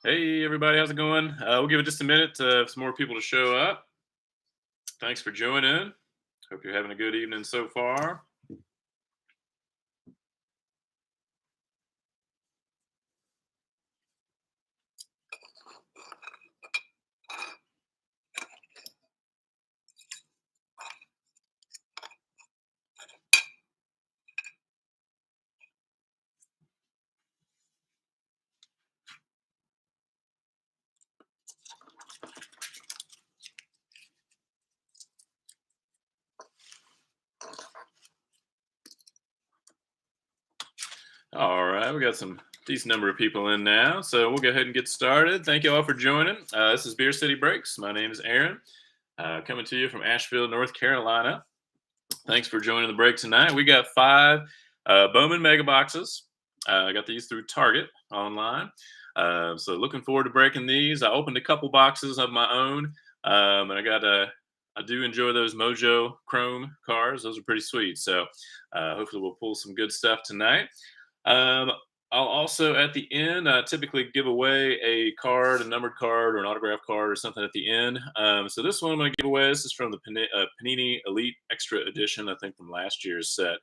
Hey, everybody, how's it going? We'll give it just a minute for some more people to show up. Thanks for joining. Hope you're having a good evening so far. All right, we got some decent number of people in now, so we'll go ahead and get started. Thank you all for joining. This is Beer City Breaks. My name is Aaron, coming to you from Asheville, North Carolina. Thanks for joining the break tonight. We got five Bowman mega boxes. I got these through Target online. So looking forward to breaking these. I opened a couple boxes of my own, and I do enjoy those Mojo Chrome cards. Those are pretty sweet. So hopefully we'll pull some good stuff tonight. Um, I'll also at the end typically give away a card, a numbered card, or an autograph card, or something at the end. So this one I'm going to give away. This is from the Panini Elite Extra Edition, I think from last year's set.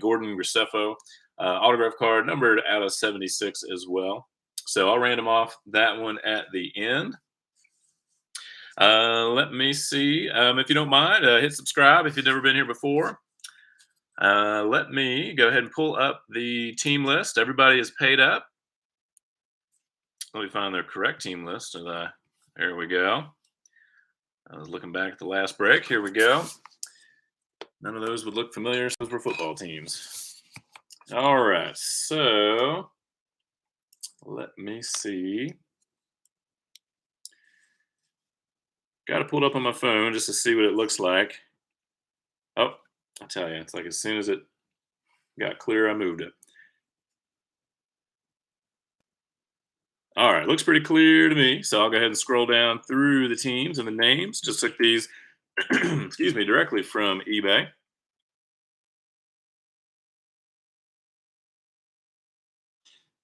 Gordon Graceffo autograph card, numbered out of 76 as well. So I'll random off that one at the end. Let me see. If you don't mind, hit subscribe if you've never been here before. Let me go ahead and pull up the team list. Everybody is paid up. Let me find their correct team list. There we go. I was looking back at the last break. Here we go. None of those would look familiar. Those were football teams. All right. So let me see. Got it pulled up on my phone just to see what it looks like. Oh, I'll tell you, it's like as soon as it got clear, I moved it. All right, looks pretty clear to me. So I'll go ahead and scroll down through the teams and the names. Just took these, excuse me, directly from eBay.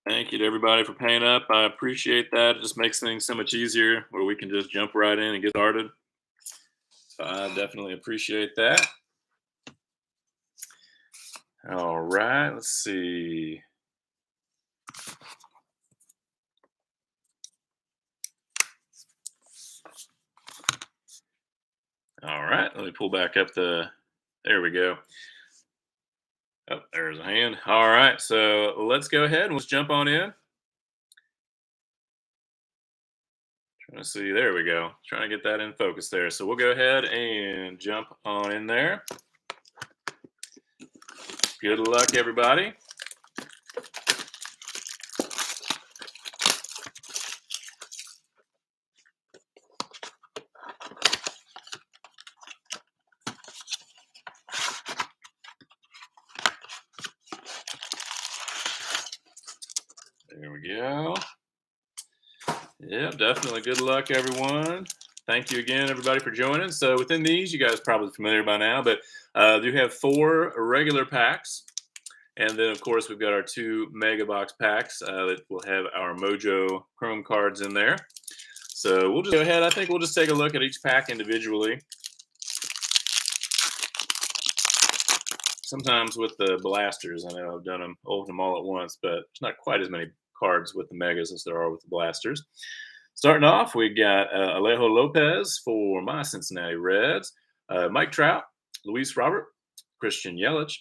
Thank you to everybody for paying up. I appreciate that. It just makes things so much easier where we can just jump right in and get started. So I definitely appreciate that. All right, let's see. All right, let me pull back up there we go. Oh, there's a hand. All right, so let's go ahead and let's jump on in. Trying to see, there we go. Trying to get that in focus there. So we'll go ahead and jump on in there. Good luck, everybody. There we go. Yep, definitely. Good luck, everyone. Thank you again, everybody, for joining. So within these, you guys are probably familiar by now, but do have 4 regular packs. And then, of course, we've got our 2 mega box packs that will have our Mojo Chrome cards in there. So we'll just go ahead. I think we'll just take a look at each pack individually. Sometimes with the blasters, I know I've opened them all at once, but there's not quite as many cards with the megas as there are with the blasters. Starting off, we got Alejo Lopez for my Cincinnati Reds, Mike Trout, Luis Robert, Christian Yelich,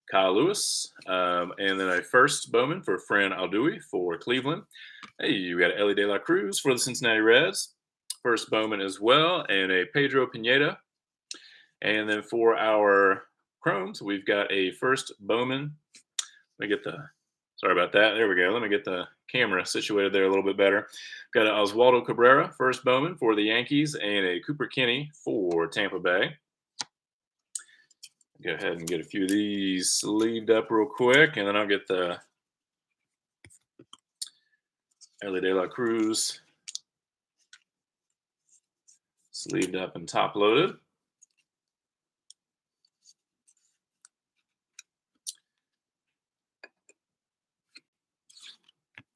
Kyle Lewis, and then a first Bowman for Fran Aldui for Cleveland. Hey, you got Ellie De La Cruz for the Cincinnati Reds, first Bowman as well, and a Pedro Pineda. And then for our Chromes, we've got a first Bowman. Let me get sorry about that. There we go. Let me get the camera situated there a little bit better. Got a Oswaldo Cabrera, first Bowman for the Yankees, and a Cooper Kinney for Tampa Bay. Go ahead and get a few of these sleeved up real quick, and then I'll get the Ellie De La Cruz sleeved up and top loaded.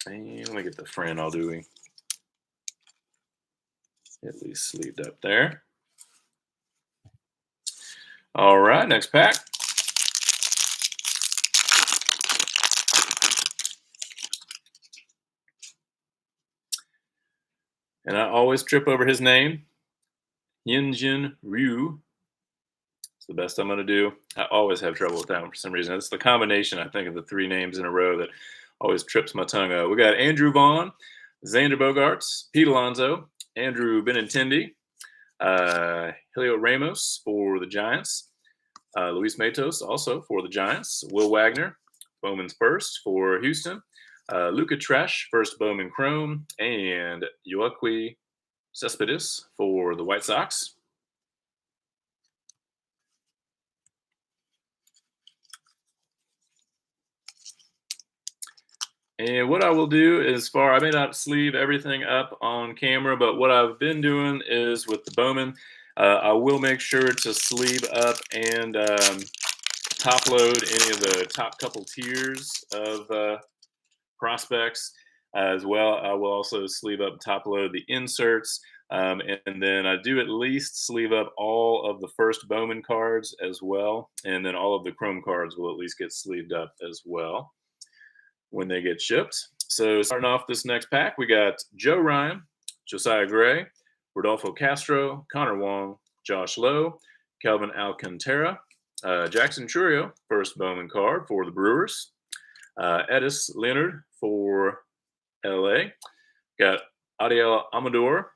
And let me get the friend I'll do at least sleeved up there. All right, next pack. And I always trip over his name, Yinjin Ryu. It's the best I'm going to do. I always have trouble with that one for some reason. It's the combination, I think, of the three names in a row that always trips my tongue up. We got Andrew Vaughn, Xander Bogaerts, Pete Alonso, Andrew Benintendi, Helio Ramos for the Giants, Luis Matos also for the Giants, Will Wagner, Bowman's first for Houston, Luca Tresh, first Bowman Chrome, and Yoaki Cespedes for the White Sox. And what I will do is I may not sleeve everything up on camera, but what I've been doing is with the Bowman, I will make sure to sleeve up and top load any of the top couple tiers of prospects as well. I will also sleeve up, top load the inserts, and then I do at least sleeve up all of the first Bowman cards as well, and then all of the Chrome cards will at least get sleeved up as well when they get shipped. So starting off this next pack, we got Joe Ryan, Josiah Gray, Rodolfo Castro, Connor Wong, Josh Lowe, Kelvin Alcantara, Jackson Churio, first Bowman card for the Brewers, Edis Leonard for LA, got Adiel Amador,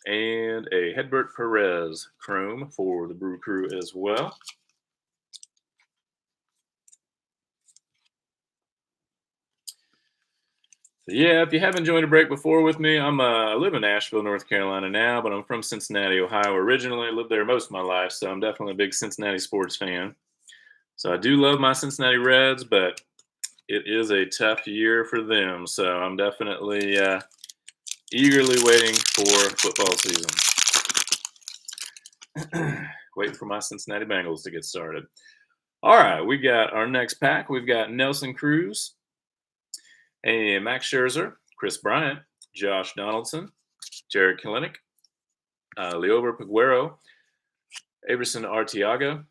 and a Hedbert Perez Chrome for the Brew Crew as well. So yeah, if you haven't joined a break before with me, I live in Asheville, North Carolina now, but I'm from Cincinnati, Ohio originally. I lived there most of my life, so I'm definitely a big Cincinnati sports fan. So I do love my Cincinnati Reds, but it is a tough year for them. So I'm definitely eagerly waiting for football season. Waiting for my Cincinnati Bengals to get started. All right, we got our next pack. We've got Nelson Cruz, and Max Scherzer, Chris Bryant, Josh Donaldson, Jared Kelenic, Leober Peguero, Averson Arteaga,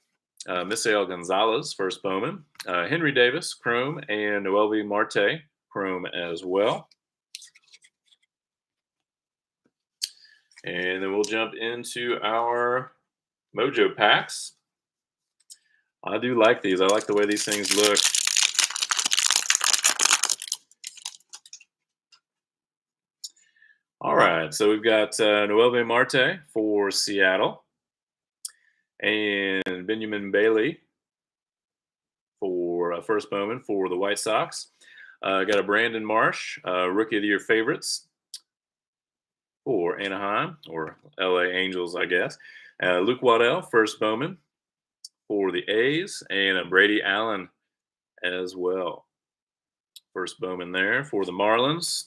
Misael Gonzalez, first Bowman, Henry Davis, Chrome, and Noelvi Marte, Chrome as well. And then we'll jump into our Mojo Packs. I do like these. I like the way these things look. All right, so we've got Noelvi Marte for Seattle, and Benjamin Bailey for first Bowman for the White Sox. Got a Brandon Marsh, Rookie of the Year favorites for Anaheim, or LA Angels, I guess. Luke Waddell, first Bowman for the A's, and a Brady Allen as well. First Bowman there for the Marlins.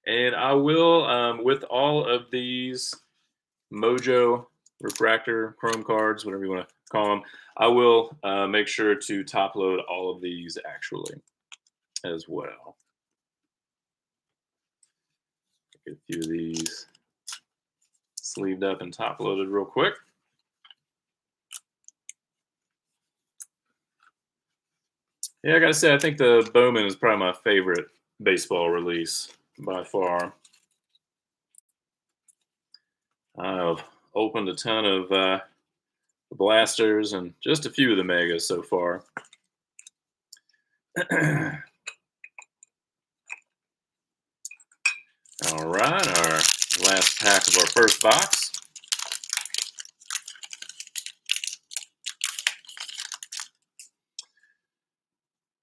And I will, with all of these Mojo refractor Chrome cards, whatever you want to call them, I will make sure to top load all of these actually as well. Get a few of these sleeved up and top loaded real quick. Yeah, I gotta say, I think the Bowman is probably my favorite baseball release by far. I've opened a ton of blasters and just a few of the megas so far. All right, our last pack of our first box.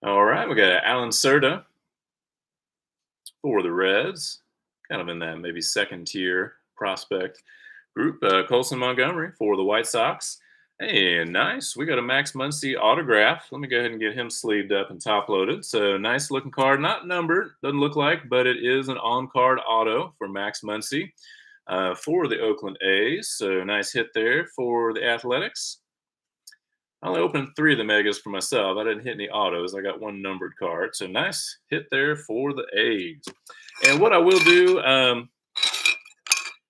All right, we got Alan Cerda for the Reds, kind of in that maybe second tier prospect group. Colson Montgomery for the White Sox. Hey, nice. We got a Max Muncy autograph. Let me go ahead and get him sleeved up and top loaded. So nice looking card, not numbered, doesn't look like, but it is an on-card auto for Max Muncy for the Oakland A's. So nice hit there for the Athletics. I only opened 3 of the megas for myself. I didn't hit any autos. I got 1 numbered card. So nice hit there for the A's. And what I will do,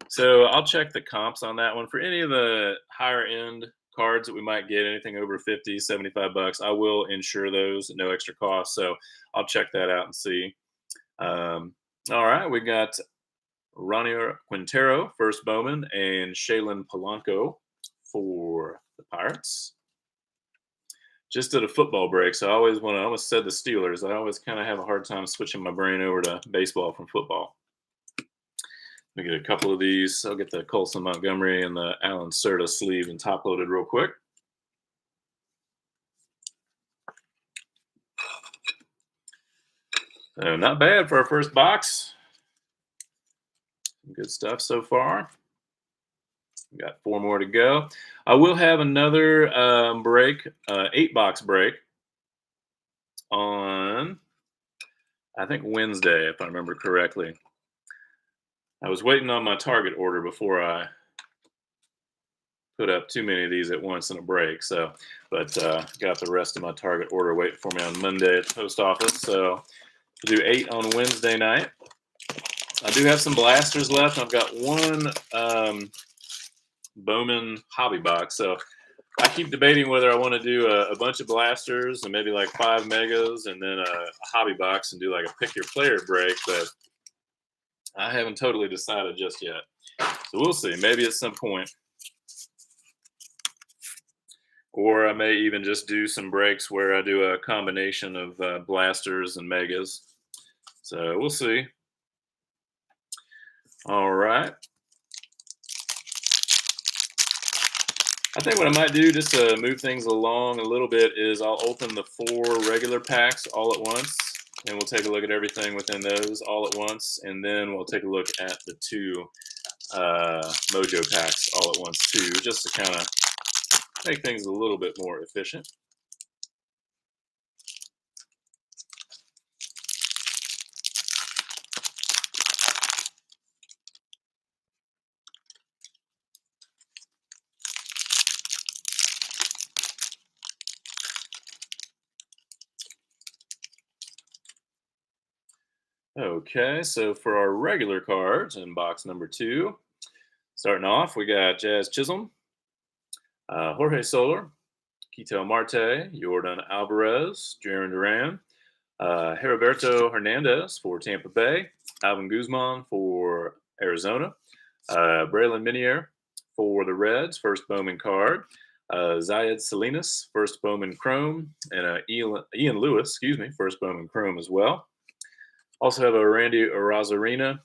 so I'll check the comps on that one. For any of the higher end cards that we might get, anything over 50, 75 bucks, I will insure those at no extra cost. So I'll check that out and see. All right, we got Ronnie Quintero, first Bowman, and Shaylin Polanco for the Pirates. Just did a football break, so I almost said the Steelers. I always kind of have a hard time switching my brain over to baseball from football. Let me get a couple of these. I'll get the Colson Montgomery and the Alan Serta sleeve and top loaded real quick. So not bad for our first box. Good stuff so far. We got 4 more to go. I will have another break, 8-box break on, I think, Wednesday, if I remember correctly. I was waiting on my Target order before I put up too many of these at once in a break. So, but got the rest of my Target order waiting for me on Monday at the post office. So we'll do 8 on Wednesday night. I do have some blasters left. I've got 1 Bowman hobby box. So I keep debating whether I want to do a bunch of blasters and maybe like 5 megas and then a hobby box and do like a pick your player break, but I haven't totally decided just yet. So we'll see. Maybe at some point. Or I may even just do some breaks where I do a combination of blasters and megas. So we'll see. All right. I think what I might do just to move things along a little bit is I'll open the 4 regular packs all at once, and we'll take a look at everything within those all at once, and then we'll take a look at the 2 Mojo Packs all at once too, just to kind of make things a little bit more efficient. Okay, so for our regular cards in box number 2, starting off, we got Jazz Chisholm, Jorge Soler, Ketel Marte, Jordan Alvarez, Jaron Duran, Heriberto Hernandez for Tampa Bay, Alvin Guzman for Arizona, Braylon Minier for the Reds, first Bowman card, Zayed Salinas, first Bowman Chrome, and Ian Lewis, first Bowman Chrome as well. Also have a Randy Arozarena,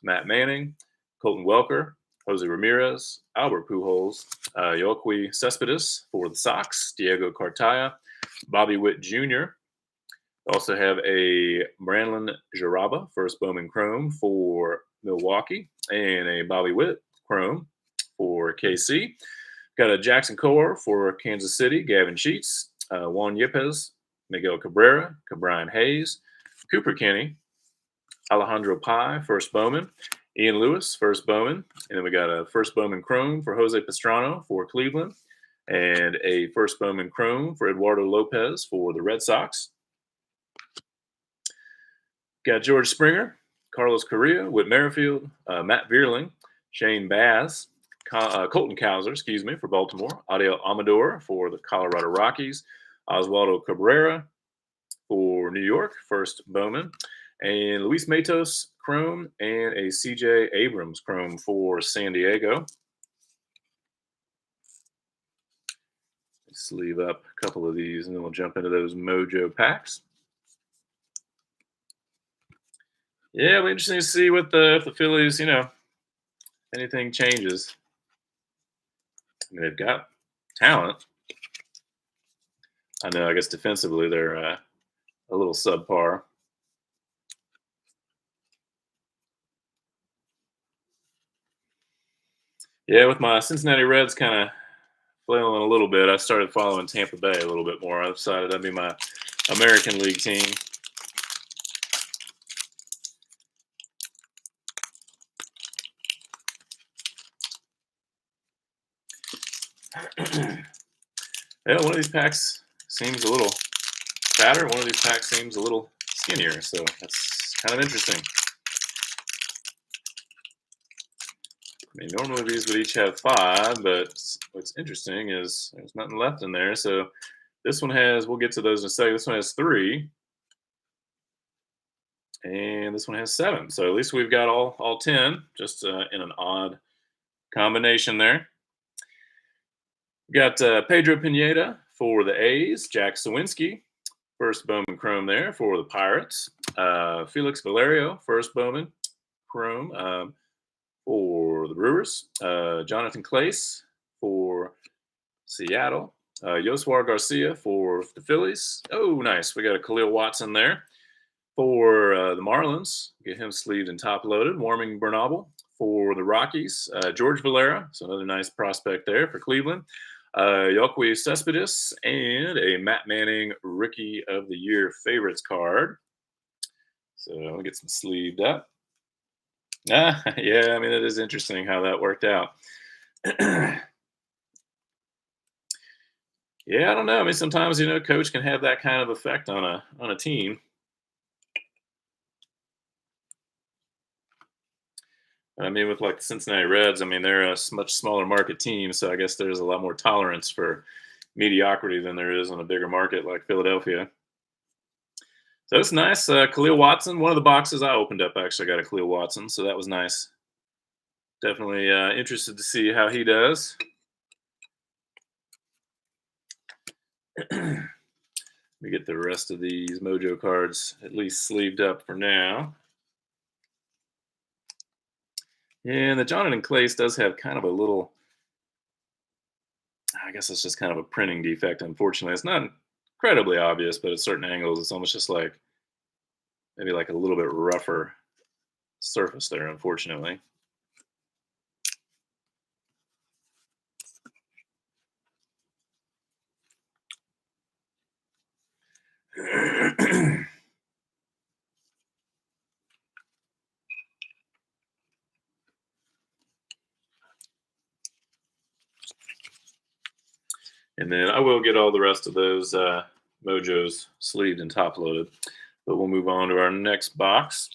Matt Manning, Colton Welker, Jose Ramirez, Albert Pujols, Yoelqui Cespedes for the Sox, Diego Cartaya, Bobby Witt Jr. Also have a Brandon Jaraba, first Bowman Chrome for Milwaukee, and a Bobby Witt Chrome for KC. Got a Jackson Kowar for Kansas City, Gavin Sheets, Juan Yepes, Miguel Cabrera, Cabrian Hayes, Cooper Kenny, Alejandro Pai, first Bowman, Ian Lewis, first Bowman, and then we got a first Bowman Chrome for Jose Pastrana for Cleveland, and a first Bowman Chrome for Eduardo Lopez for the Red Sox. Got George Springer, Carlos Correa, Whit Merrifield, Matt Vierling, Shane Baz, Colton Cowser, for Baltimore, Adiel Amador for the Colorado Rockies, Oswaldo Cabrera for New York, first Bowman, and Luis Matos Chrome and a CJ Abrams Chrome for San Diego. Sleeve up a couple of these and then we'll jump into those Mojo Packs. Yeah, it'll be interesting to see what if the Phillies, anything changes. I mean, they've got talent. I know, I guess defensively they're a little subpar. Yeah, with my Cincinnati Reds kind of flailing a little bit, I started following Tampa Bay a little bit more. I decided that'd be my American League team. Yeah, one of these packs seems a little fatter. One of these packs seems a little skinnier. So that's kind of interesting. I mean, normally these would each have 5, but what's interesting is there's nothing left in there. So this one has, we'll get to those in a second. This one has 3, and this one has 7. So at least we've got all 10, just in an odd combination there. We got Pedro Pineda for the A's, Jack Sawinski, first Bowman Chrome there for the Pirates. Felix Valerio, first Bowman Chrome for the Brewers. Jonathan Clace for Seattle. Yoswar Garcia for the Phillies. Oh, nice. We got a Khalil Watson there for the Marlins. Get him sleeved and top loaded. Warming Bernabel for the Rockies. George Valera, so another nice prospect there for Cleveland. Yoelqui Cespedes, and a Matt Manning Rookie of the Year favorites card. So we'll get some sleeved up. Yeah, I mean, it is interesting how that worked out. Yeah, I don't know. I mean, sometimes coach can have that kind of effect on a team. I mean, with like the Cincinnati Reds, I mean, they're a much smaller market team, so I guess there's a lot more tolerance for mediocrity than there is on a bigger market like Philadelphia. So it's nice. Khalil Watson, one of the boxes I opened up actually got a Khalil Watson, so that was nice. Definitely interested to see how he does. We get the rest of these Mojo cards at least sleeved up for now. And the Jonathan Clace does have kind of a little, I guess it's just kind of a printing defect, unfortunately. It's not incredibly obvious, but at certain angles, it's almost just like maybe like a little bit rougher surface there, unfortunately. And then I will get all the rest of those Mojos sleeved and top loaded. But we'll move on to our next box.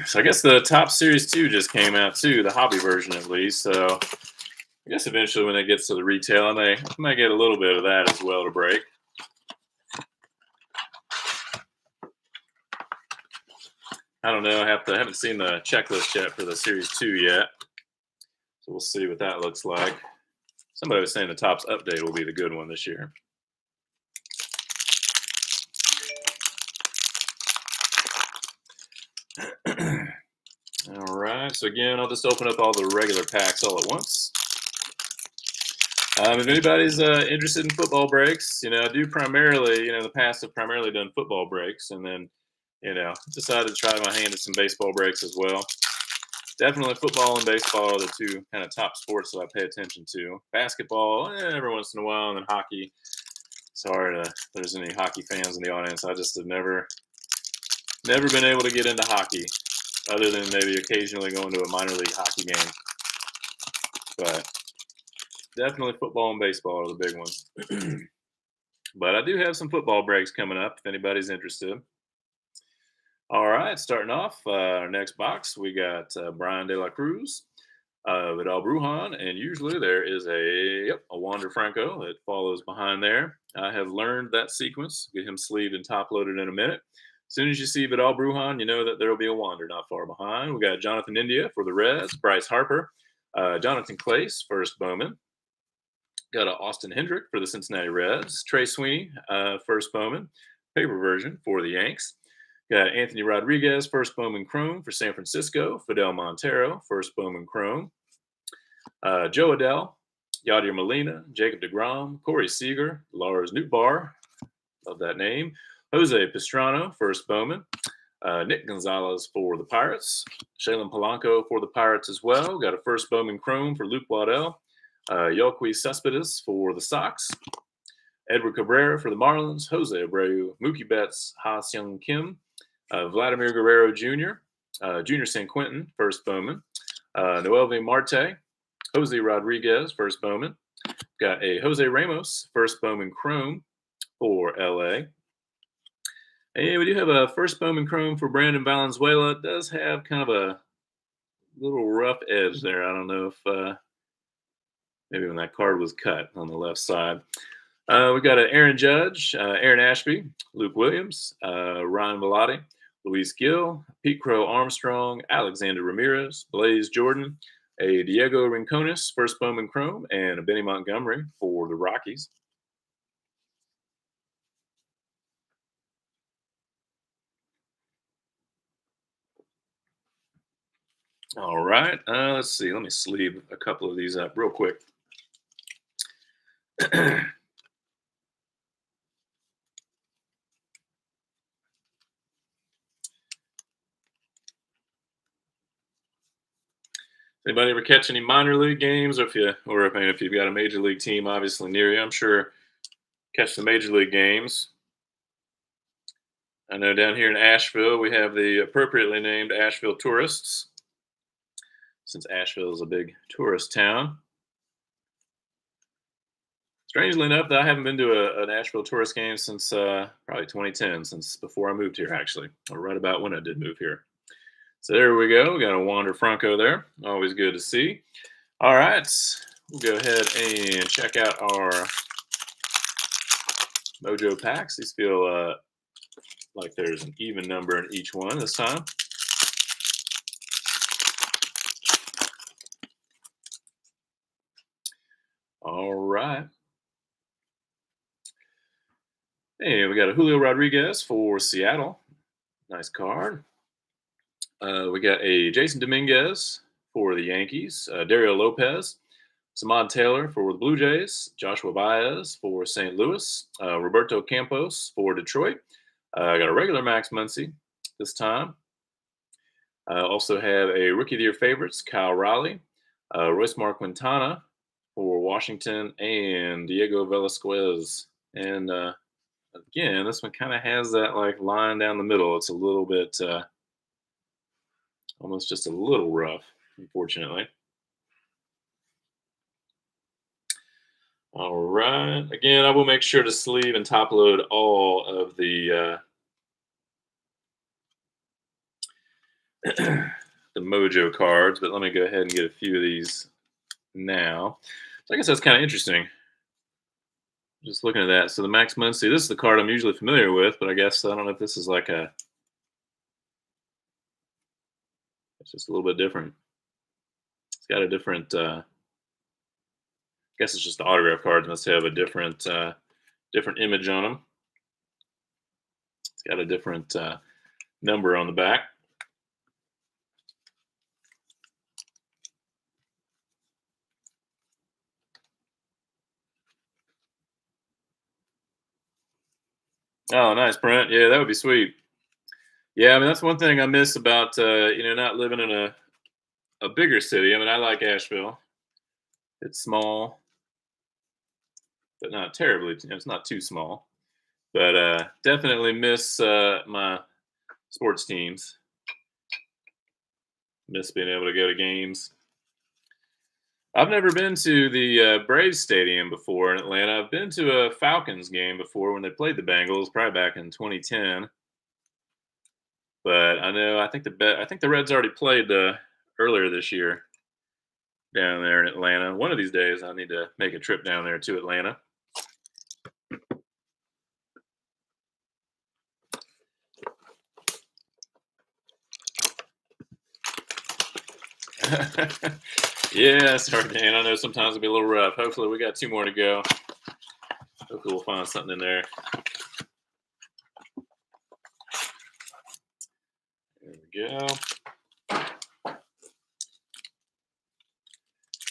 So I guess the Top Series 2 just came out too, the hobby version at least. So I guess eventually when it gets to the retail, I might get a little bit of that as well to break. I don't know. I haven't seen the checklist yet for the Series 2 yet. So we'll see what that looks like. Somebody was saying the Topps update will be the good one this year. All right. So again, I'll just open up all the regular packs all at once. If anybody's interested in football breaks, I do primarily, in the past I've primarily done football breaks, and then, decided to try my hand at some baseball breaks as well. Definitely football and baseball are the two kind of top sports that I pay attention to. Basketball, every once in a while, and then hockey. Sorry if there's any hockey fans in the audience. I just have never been able to get into hockey, other than maybe occasionally going to a minor league hockey game. But definitely football and baseball are the big ones. But I do have some football breaks coming up if anybody's interested. All right, starting off our next box, we got Brian De La Cruz, Vidal Brujan, and usually there is a Wander Franco that follows behind there. I have learned that sequence. Get him sleeved and top loaded in a minute. As soon as you see Vidal Brujan, you know that there will be a Wander not far behind. We got Jonathan India for the Reds, Bryce Harper, Jonathan Clace, first Bowman. Got a Austin Hendrick for the Cincinnati Reds, Trey Sweeney, first Bowman, paper version for the Yanks. Got Anthony Rodriguez, first Bowman Chrome for San Francisco. Fidel Montero, first Bowman Chrome. Joe Adell, Yadier Molina, Jacob deGrom, Corey Seager, Lars Nootbaar, love that name. Jose Pastrana, first Bowman. Nick Gonzalez for the Pirates. Shaylin Polanco for the Pirates as well. Got a first Bowman Chrome for Luke Waddell. Yoelqui Cespedes for the Sox. Edward Cabrera for the Marlins. Jose Abreu, Mookie Betts, Ha-Seong Kim. Vladimir Guerrero Jr., Junior San Quentin, first Bowman. Noelvi Marte, Jose Rodriguez, first Bowman. Got a Jose Ramos, first Bowman Chrome for LA. And we do have a first Bowman Chrome for Brandon Valenzuela. It does have kind of a little rough edge there. I don't know if maybe when that card was cut on the left side. We got an Aaron Judge, Aaron Ashby, Luke Williams, Ryan Velati, Luis Gill, Pete Crow Armstrong, Alexander Ramirez, Blaze Jordan, a Diego Rincones, first Bowman Chrome, and a Benny Montgomery for the Rockies. All right, let's see. Let me sleeve a couple of these up real quick. Anybody ever catch any minor league games, or if you've got a major league team obviously near you, I'm sure catch the major league games. I know down here in Asheville we have the appropriately named Asheville Tourists, since Asheville is a big tourist town. Strangely enough, I haven't been to an Asheville tourist game since probably 2010, since before I moved here, actually, or right about when I did move here. So there we go. We got a Wander Franco there. Always good to see. All right, we'll go ahead and check out our Mojo Packs. These feel like there's an even number in each one this time. All right. Hey, we got a Julio Rodriguez for Seattle. Nice card. We got a Jason Dominguez for the Yankees, Dario Lopez, Samad Taylor for the Blue Jays, Joshua Baez for St. Louis, Roberto Campos for Detroit. I got a regular Max Muncy this time. Also have a Rookie of the Year favorites, Kyle Raleigh, Royce Marquintana for Washington, and Diego Velasquez. And again, this one kind of has that like line down the middle. It's a little bit almost just a little rough, unfortunately. All right. Again, I will make sure to sleeve and top load all of the the Mojo cards, but let me go ahead and get a few of these now. So I guess that's kind of interesting. Just looking at that. So the Max Muncy, this is the card I'm usually familiar with, but I guess I don't know if this is like a. It's just a little bit different. It's got a different. I guess it's just the autograph cards must have a different different image on them. It's got a different number on the back. Oh, nice print. Yeah, that would be sweet. Yeah, I mean that's one thing I miss about not living in a bigger city. I mean, I like Asheville. It's small, but not terribly. It's not too small. But definitely miss my sports teams. Miss being able to go to games. I've never been to the Braves Stadium before in Atlanta. I've been to a Falcons game before when they played the Bengals, probably back in 2010. But I think the Reds already played earlier this year down there in Atlanta. One of these days, I need to make a trip down there to Atlanta. Yeah, sorry, Dan. I know sometimes it'll be a little rough. Hopefully, we got 2 more to go. Hopefully, we'll find something in there. There we go.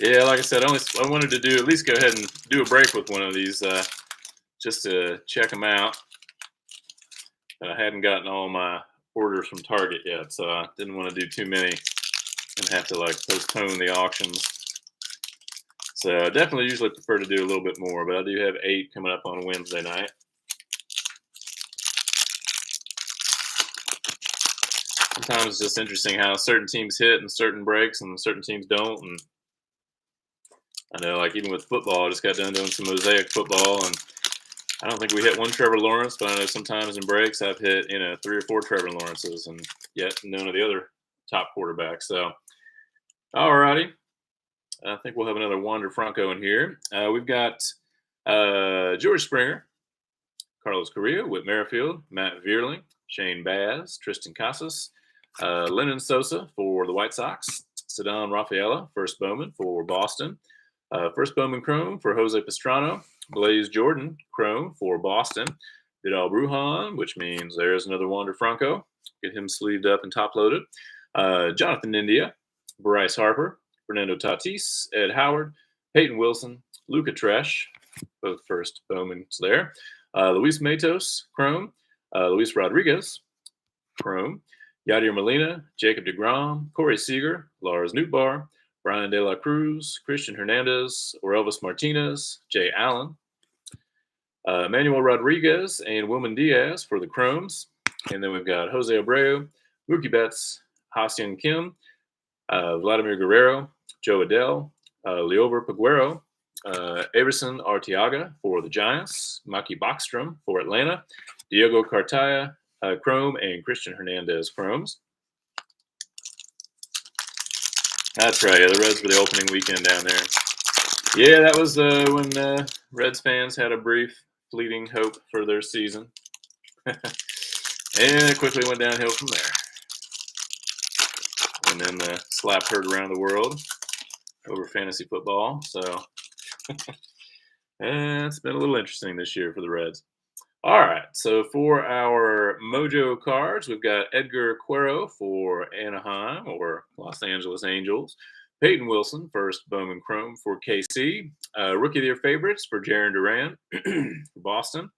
Yeah, like I said, I wanted to at least go ahead and do a break with one of these just to check them out. But I hadn't gotten all my orders from Target yet, so I didn't want to do too many and have to like postpone the auctions. So I definitely usually prefer to do a little bit more, but I do have 8 coming up on Wednesday night. sometimes it's just interesting how certain teams hit and certain breaks and certain teams don't. And I know, like, even with football, I just got done doing some mosaic football, and I don't think we hit one Trevor Lawrence, but I know sometimes in breaks I've hit, 3 or 4 Trevor Lawrences, and yet none of the other top quarterbacks. So, all righty. I think we'll have another Wander Franco in here. We've got George Springer, Carlos Correa, Whit Merrifield, Matt Vierling, Shane Baz, Tristan Casas, Lennon Sosa for the White Sox, Ceddanne Rafaela, first Bowman for Boston, first Bowman Chrome for Jose Pastrana, Blaze Jordan Chrome for Boston, Vidal Brujan, which means there's another Wander Franco. Get him sleeved up and top loaded. Jonathan India, Bryce Harper, Fernando Tatis, Ed Howard, Peyton Wilson, Luca Tresh, both first Bowmans there. Luis Matos, Chrome. Luis Rodriguez, Chrome. Yadier Molina, Jacob deGrom, Corey Seager, Lars Nootbaar, Brian De La Cruz, Christian Hernandez, Orelvis Martinez, Jay Allen, Manuel Rodriguez, and Wilman Diaz for the Chromes. And then we've got Jose Abreu, Mookie Betts, Ha-Seong Kim, Vladimir Guerrero, Joe Adele, Leover Peguero, Everson Arteaga for the Giants, Maki Bachstrom for Atlanta, Diego Cartaya, Chrome, and Christian Hernandez Chromes. That's right. Yeah, the Reds were the opening weekend down there. Yeah, that was when Reds fans had a brief, fleeting hope for their season. And it quickly went downhill from there. And then the slap heard around the world over fantasy football. So it's been a little interesting this year for the Reds. All right, so for our Mojo Cards, we've got Edgar Cuero for Anaheim or Los Angeles Angels. Peyton Wilson, first Bowman Chrome for KC. Rookie of the Year favorites for Jarren Duran for Boston.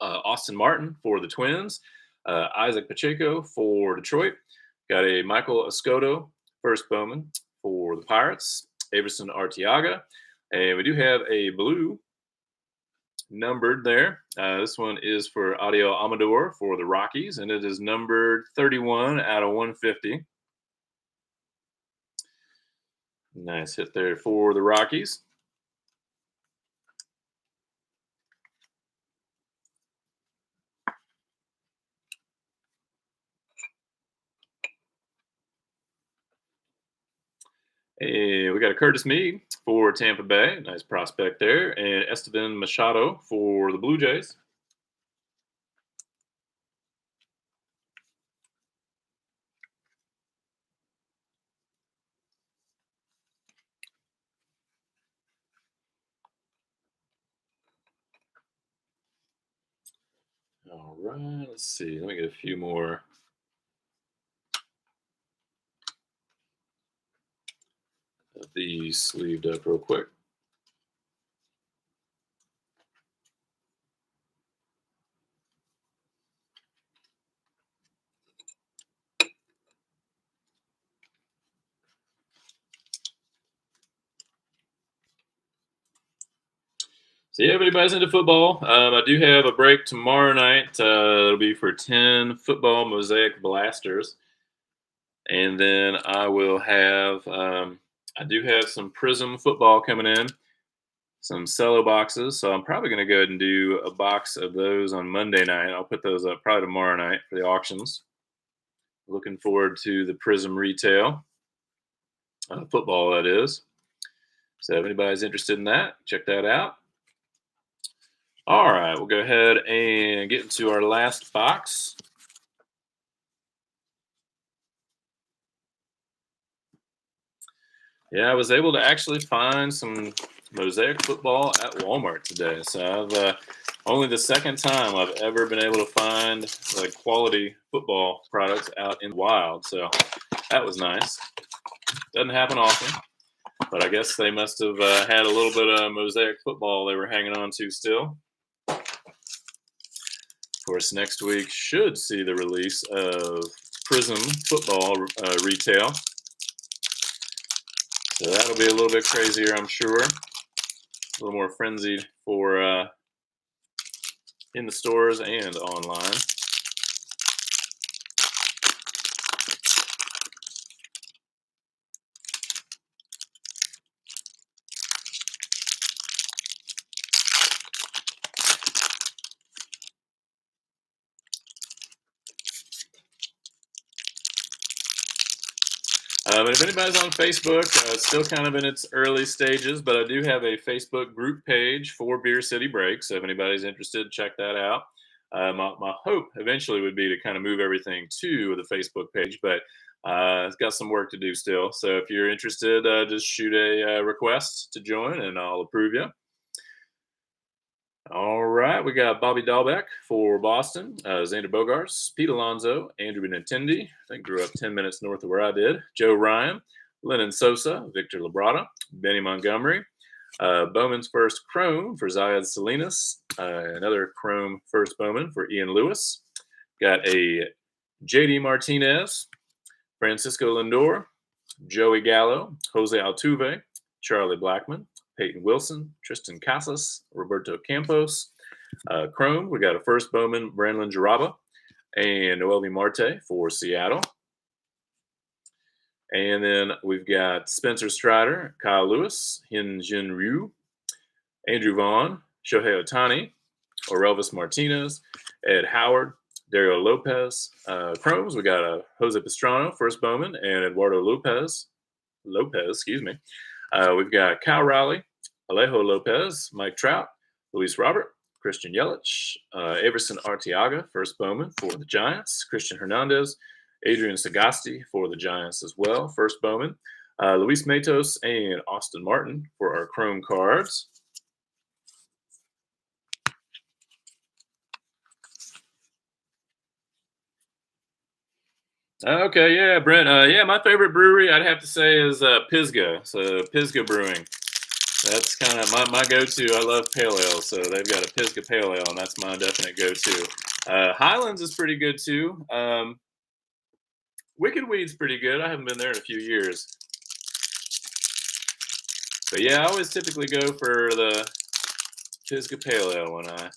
Austin Martin for the Twins. Isaac Pacheco for Detroit. Got a Michael Escoto, first Bowman for the Pirates. Everson Arteaga. And we do have a blue numbered there. This one is for Audio Amador for the Rockies, and it is numbered 31 out of 150. Nice hit there for the Rockies. And we got a Curtis Mead for Tampa Bay. Nice prospect there. And Esteban Machado for the Blue Jays. All right, let's see. Let me get a few more. Of these sleeved up real quick. So yeah, everybody's into football. I do have a break tomorrow night. It'll be for 10 football mosaic blasters. And then I will have, I do have some Prism football coming in, some cello boxes. So I'm probably going to go ahead and do a box of those on Monday night. I'll put those up probably tomorrow night for the auctions. Looking forward to the Prism retail football, that is. So if anybody's interested in that, check that out. All right, we'll go ahead and get into our last box. Yeah, I was able to actually find some mosaic football at Walmart today. So I've only the second time I've ever been able to find like quality football products out in the wild. So that was nice. Doesn't happen often, but I guess they must have had a little bit of mosaic football they were hanging on to still. Of course, next week should see the release of Prism football retail. So that'll be a little bit crazier, I'm sure. A little more frenzied for in the stores and online. But if anybody's on Facebook, it's still kind of in its early stages, but I do have a Facebook group page for Beer City Breaks. So if anybody's interested, check that out. My hope eventually would be to kind of move everything to the Facebook page, but it's got some work to do still. So if you're interested, just shoot a request to join and I'll approve you. All right, we got Bobby Dahlbeck for Boston, Xander Bogarts, Pete Alonso, Andrew Benintendi, I think grew up 10 minutes north of where I did, Joe Ryan, Lennon Sosa, Victor Labrada, Benny Montgomery, Bowman's first Chrome for Zayed Salinas, another Chrome first Bowman for Ian Lewis. Got a JD Martinez, Francisco Lindor, Joey Gallo, Jose Altuve, Charlie Blackmon, Peyton Wilson, Tristan Casas, Roberto Campos. Chrome, we got a first Bowman, Brandon Jaraba, and Noelvi Marte for Seattle. And then we've got Spencer Strider, Kyle Lewis, Hyun Jin Ryu, Andrew Vaughn, Shohei Ohtani, Orelvis Martinez, Ed Howard, Dario Lopez. Chromes, we got a Jose Pastrano, first Bowman, and Eduardo Lopez, excuse me. We've got Kyle Rowley, Alejo Lopez, Mike Trout, Luis Robert, Christian Yelich, Everson Arteaga, first Bowman for the Giants, Christian Hernandez, Adrian Sagasti for the Giants as well, first Bowman, Luis Matos, and Austin Martin for our Chrome cards. Okay, yeah, Brent. Yeah, my favorite brewery I'd have to say is Pisgah. So Pisgah Brewing. That's kind of my go-to. I love pale ale, so they've got a Pisgah pale ale, and that's my definite go-to. Highlands is pretty good too. Wicked Weed's pretty good. I haven't been there in a few years. But yeah, I always typically go for the Pisgah pale ale when I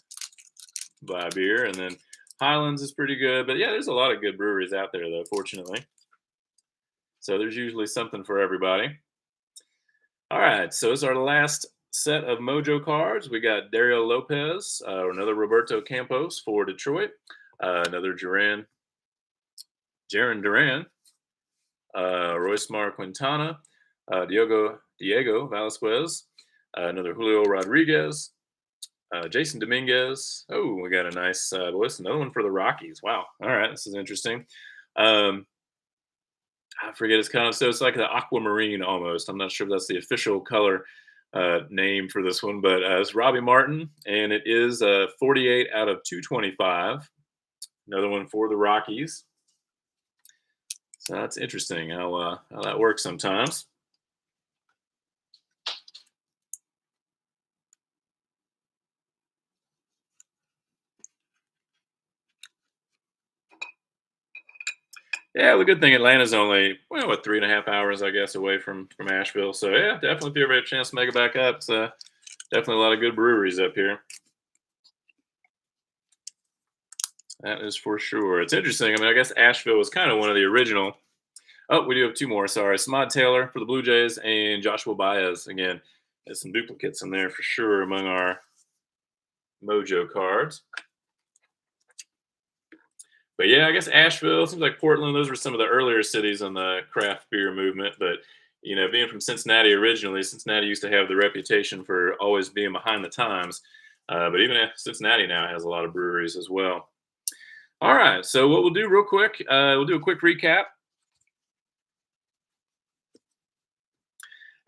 buy beer, and then Highlands is pretty good. But yeah, there's a lot of good breweries out there, though, fortunately. So there's usually something for everybody. All right, so it's our last set of Mojo cards. We got Dario Lopez, another Roberto Campos for Detroit, another Jaron Duran, Royce Quintana, Diego Velasquez, another Julio Rodriguez, Jason Dominguez. Oh, we got a nice voice. Another one for the Rockies. Wow. All right, this is interesting. I forget its color. So it's like the aquamarine almost. I'm not sure if that's the official color name for this one, but it's Robbie Martin, and it is 48 out of 225. Another one for the Rockies. So that's interesting how that works sometimes. Yeah, the good thing Atlanta's only 3.5 hours, I guess, away from Asheville. So yeah, definitely if you ever have a chance to make it back up, it's definitely a lot of good breweries up here. That is for sure. It's interesting. I mean, I guess Asheville was kind of one of the original. Oh, we do have two more. Sorry, Smod Taylor for the Blue Jays and Joshua Baez. Again, there's some duplicates in there for sure among our Mojo cards. But yeah, I guess Asheville, seems like Portland, those were some of the earlier cities on the craft beer movement. But, being from Cincinnati originally, Cincinnati used to have the reputation for always being behind the times. But even Cincinnati now has a lot of breweries as well. All right, so what we'll do real quick, we'll do a quick recap.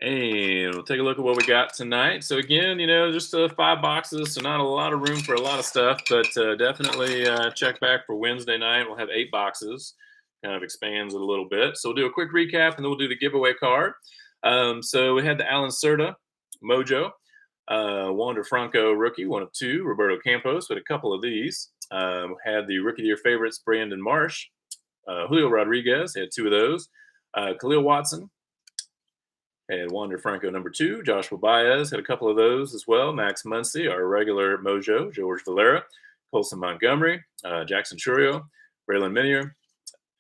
And we'll take a look at what we got tonight. So again, just 5 boxes, so not a lot of room for a lot of stuff, but definitely check back for Wednesday night. We'll have 8 boxes, kind of expands it a little bit. So we'll do a quick recap, and then we'll do the giveaway card. So we had the Alan Cerda Mojo, Wander Franco rookie, 1 of 2, Roberto Campos, with a couple of these. Had the rookie of the year favorites, Brandon Marsh, Julio Rodriguez, had 2 of those. Khalil Watson had Wander Franco number 2. Joshua Baez had a couple of those as well. Max Muncy, our regular Mojo. George Valera, Colson Montgomery, Jackson Churio, Braylon Minier,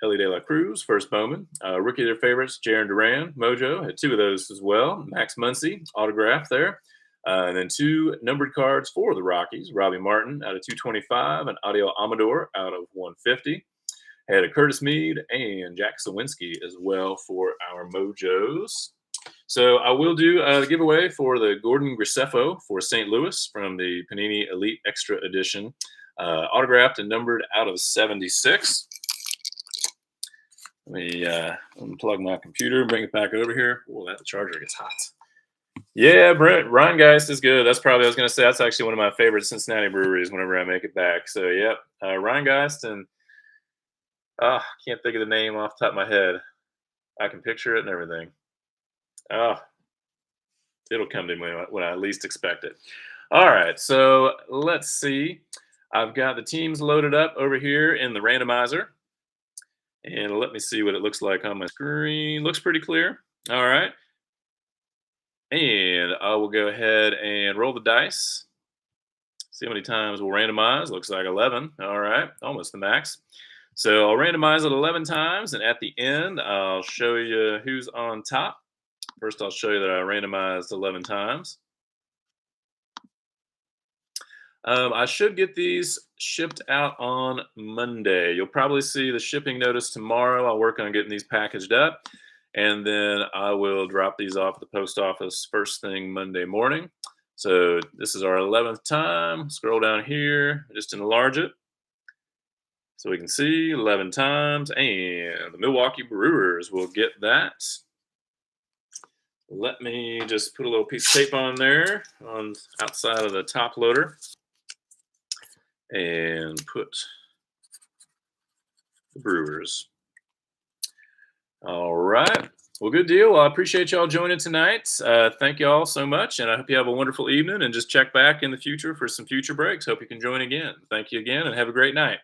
Ellie De La Cruz, first Bowman. Rookie of their favorites, Jaron Duran, Mojo, had 2 of those as well. Max Muncy, autograph there. And then 2 numbered cards for the Rockies. Robbie Martin out of 225 and Audio Amador out of 150. Had a Curtis Mead and Jack Sawinski as well for our Mojos. So I will do a giveaway for the Gordon Graceffo for St. Louis from the Panini Elite Extra Edition, autographed and numbered out of 76. Let me unplug my computer, bring it back over here. Oh, that charger gets hot. Yeah, Brent, Rheingeist is good. That's probably, I was going to say, that's actually one of my favorite Cincinnati breweries whenever I make it back. So, yep, Rheingeist, and can't think of the name off the top of my head. I can picture it and everything. It'll come to me when I least expect it. All right, so let's see. I've got the teams loaded up over here in the randomizer. And let me see what it looks like on my screen. Looks pretty clear. All right. And I will go ahead and roll the dice. See how many times we'll randomize. Looks like 11. All right, almost the max. So I'll randomize it 11 times, and at the end, I'll show you who's on top. First, I'll show you that I randomized 11 times. I should get these shipped out on Monday. You'll probably see the shipping notice tomorrow. I'll work on getting these packaged up, and then I will drop these off at the post office first thing Monday morning. So this is our 11th time. Scroll down here, just enlarge it so we can see 11 times, and the Milwaukee Brewers will get that. Let me just put a little piece of tape on there on outside of the top loader and put the Brewers. All right. Well, good deal. Well, I appreciate y'all joining tonight. Thank you all so much, and I hope you have a wonderful evening, and just check back in the future for some future breaks. Hope you can join again. Thank you again, and have a great night.